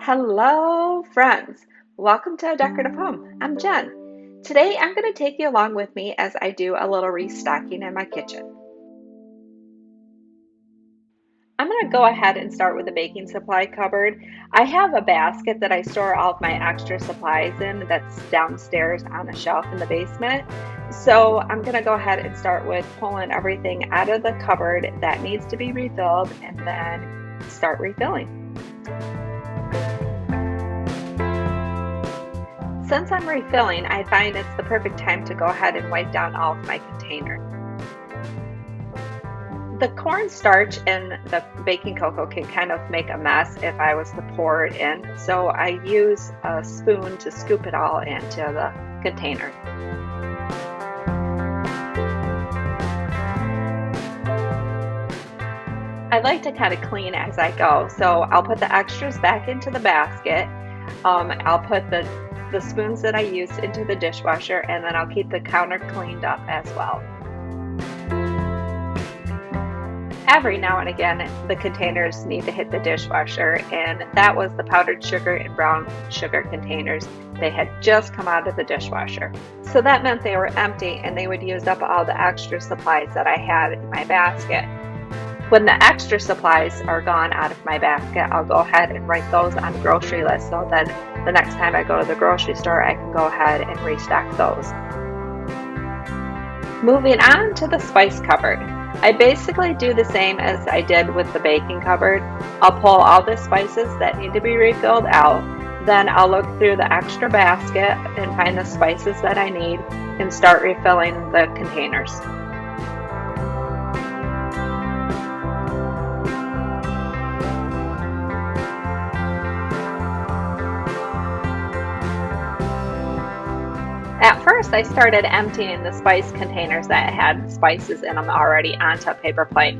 Hello, friends. Welcome to A Decorative Home. I'm Jen. Today I'm going to take you along with me as I do a little restocking in my kitchen. I'm going to go ahead and start with the baking supply cupboard. I have a basket that I store all of my extra supplies in that's downstairs on a shelf in the basement. So I'm going to go ahead and start with pulling everything out of the cupboard that needs to be refilled and then start refilling. Since I'm refilling, I find it's the perfect time to go ahead and wipe down all of my containers. The cornstarch in the baking cocoa can kind of make a mess if I was to pour it in, so I use a spoon to scoop it all into the container. I like to kind of clean as I go, so I'll put the extras back into the basket. I'll put the spoons that I used into the dishwasher, and then I'll keep the counter cleaned up as well. Every now and again, the containers need to hit the dishwasher, and that was the powdered sugar and brown sugar containers. They had just come out of the dishwasher. So that meant they were empty, and they would use up all the extra supplies that I had in my basket. When the extra supplies are gone out of my basket, I'll go ahead and write those on the grocery list, so then the next time I go to the grocery store, I can go ahead and restock those. Moving on to the spice cupboard. I basically do the same as I did with the baking cupboard. I'll pull all the spices that need to be refilled out. Then I'll look through the extra basket and find the spices that I need and start refilling the containers. At first, I started emptying the spice containers that had spices in them already onto a paper plate.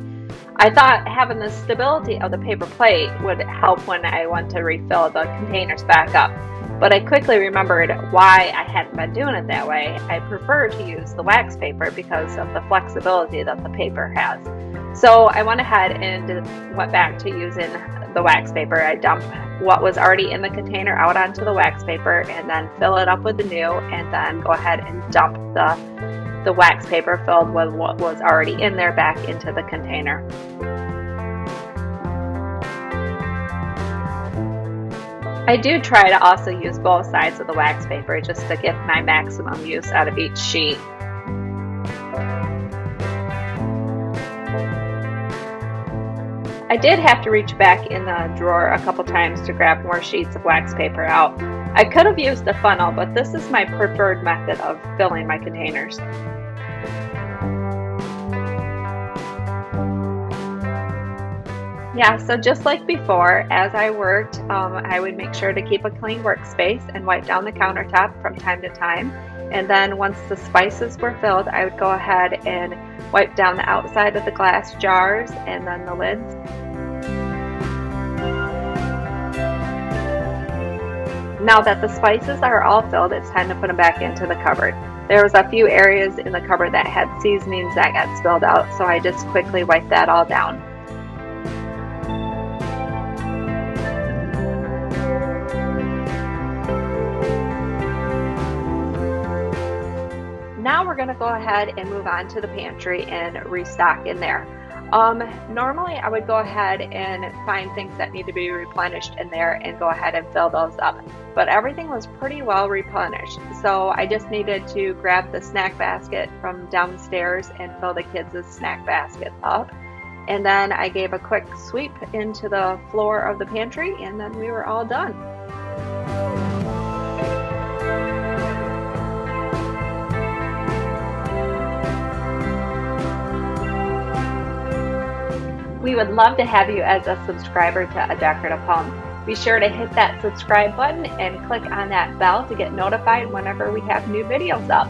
I thought having the stability of the paper plate would help when I went to refill the containers back up, but I quickly remembered why I hadn't been doing it that way. I prefer to use the wax paper because of the flexibility that the paper has. So I went ahead and went back to using the wax paper. I dumped what was already in the container out onto the wax paper and then fill it up with the new, and then go ahead and dump the wax paper filled with what was already in there back into the container. I do try to also use both sides of the wax paper just to get my maximum use out of each sheet. I did have to reach back in the drawer a couple times to grab more sheets of wax paper out. I could have used a funnel, but this is my preferred method of filling my containers. Yeah, so just like before, as I worked, I would make sure to keep a clean workspace and wipe down the countertop from time to time. And then once the spices were filled, I would go ahead and wipe down the outside of the glass jars and then the lids. Now that the spices are all filled, it's time to put them back into the cupboard. There was a few areas in the cupboard that had seasonings that got spilled out, so I just quickly wiped that all down. Now we're going to go ahead and move on to the pantry and restock in there. Normally I would go ahead and find things that need to be replenished in there and go ahead and fill those up. But everything was pretty well replenished, so I just needed to grab the snack basket from downstairs and fill the kids' snack basket up. And then I gave a quick sweep into the floor of the pantry, and then we were all done. We would love to have you as a subscriber to A Decorative Home. Be sure to hit that subscribe button and click on that bell to get notified whenever we have new videos up.